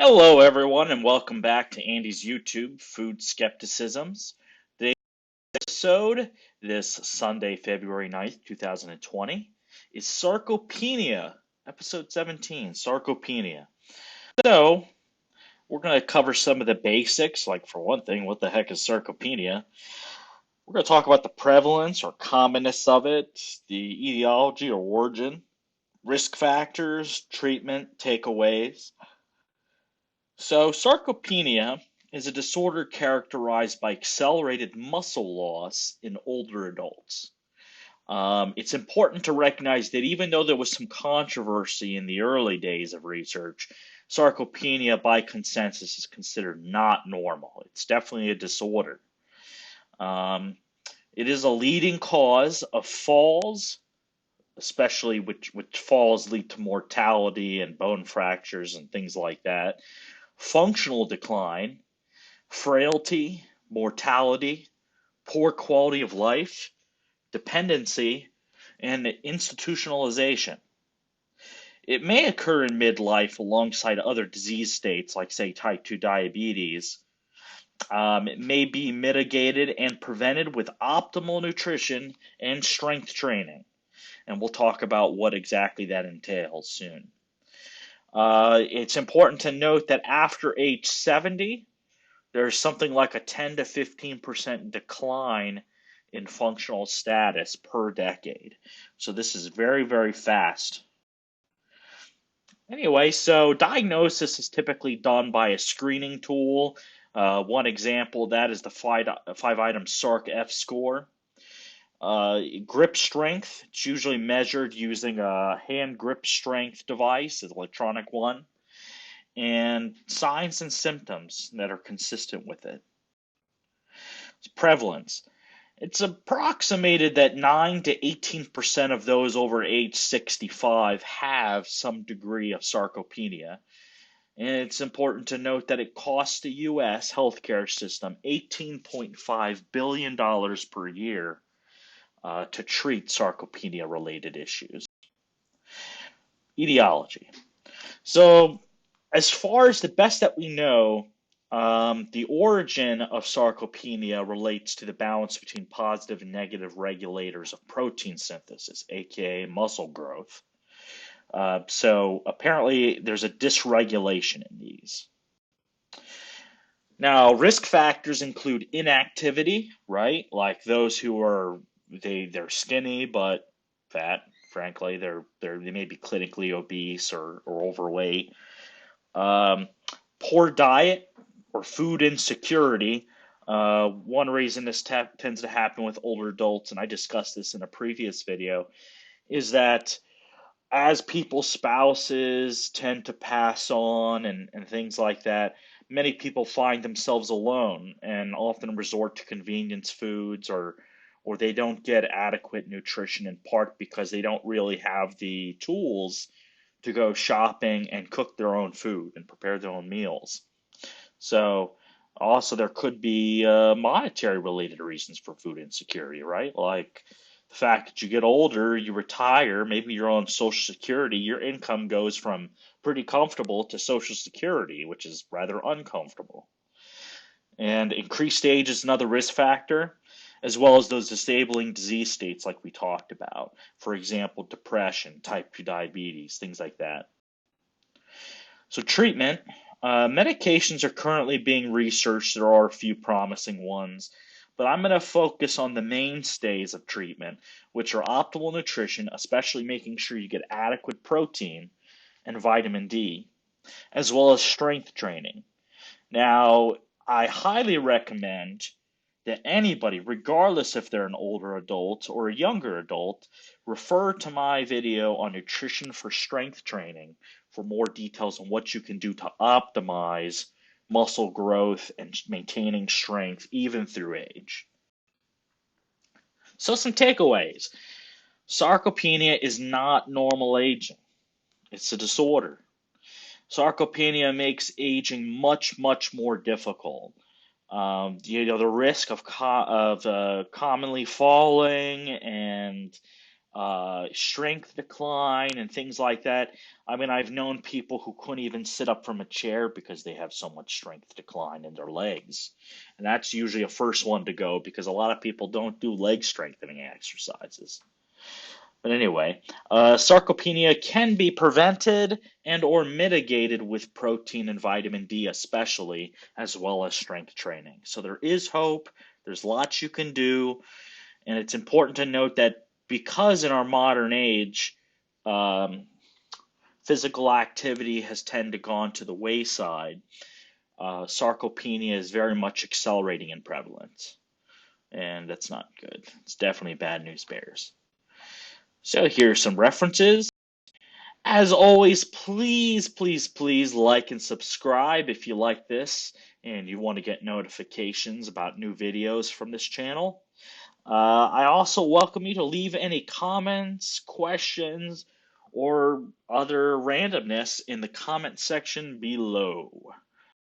Hello, everyone, and welcome back to Andy's YouTube Food Skepticisms. Today's episode, this Sunday, February 9th, 2020, is Sarcopenia, episode 17, Sarcopenia. So, we're going to cover some of the basics, like, for one thing, what the heck is sarcopenia? We're going to talk about the prevalence or commonness of it, the etiology or origin, risk factors, treatment, takeaways. So, sarcopenia is a disorder characterized by accelerated muscle loss in older adults. It's important to recognize that even though there was some controversy in the early days of research, sarcopenia by consensus is considered not normal. It's definitely a disorder. Um, it is a leading cause of falls, especially which falls lead to mortality and bone fractures and things like that, functional decline, frailty, mortality, poor quality of life, dependency, and institutionalization. It may occur in midlife alongside other disease states like, say, type 2 diabetes. It may be mitigated and prevented with optimal nutrition and strength training. And we'll talk about what exactly that entails soon. It's important to note that after age 70, there's something like a 10 to 15% decline in functional status per decade. So this is very, very fast. Anyway, so diagnosis is typically done by a screening tool. One example of that is the five-item SARC-F score. Grip strength, it's usually measured using a hand grip strength device, an electronic one, and signs and symptoms that are consistent with it. Prevalence. It's approximated that 9 to 18% of those over age 65 have some degree of sarcopenia. And it's important to note that it costs the U.S. healthcare system $18.5 billion per year to treat sarcopenia-related issues. Etiology. So, as far as the best that we know, the origin of sarcopenia relates to the balance between positive and negative regulators of protein synthesis, aka muscle growth. So apparently there's a dysregulation in these. Now, risk factors include inactivity, right? Like those who are they're skinny but fat. Frankly, they may be clinically obese or overweight. Poor diet or food insecurity. One reason this tends to happen with older adults, and I discussed this in a previous video, is that as people's spouses tend to pass on and things like that, many people find themselves alone and often resort to convenience foods or they don't get adequate nutrition in part because they don't really have the tools to go shopping and cook their own food and prepare their own meals. So also there could be monetary related reasons for food insecurity, right? Like the fact that you get older, you retire, maybe you're on Social Security, your income goes from pretty comfortable to Social Security, which is rather uncomfortable. And increased age is another risk factor, as well as those disabling disease states like we talked about. For example, depression, type 2 diabetes, things like that. So treatment, medications are currently being researched. There are a few promising ones, but I'm going to focus on the mainstays of treatment, which are optimal nutrition, especially making sure you get adequate protein and vitamin D, as well as strength training. Now, I highly recommend that anybody, regardless if they're an older adult or a younger adult, refer to my video on nutrition for strength training for more details on what you can do to optimize muscle growth and maintaining strength even through age. So some takeaways. Sarcopenia is not normal aging. It's a disorder. Sarcopenia makes aging much, much more difficult. The risk of commonly falling and strength decline and things like that. I mean, I've known people who couldn't even sit up from a chair because they have so much strength decline in their legs. And that's usually a first one to go because a lot of people don't do leg strengthening exercises. But anyway, sarcopenia can be prevented and or mitigated with protein and vitamin D especially, as well as strength training. So there is hope. There's lots you can do. And it's important to note that because in our modern age, um, physical activity has tended to gone to the wayside, sarcopenia is very much accelerating in prevalence. And that's not good. It's definitely bad news bears. So here are some references. As always, please, please, please like and subscribe if you like this and you want to get notifications about new videos from this channel. I also welcome you to leave any comments, questions, or other randomness in the comment section below.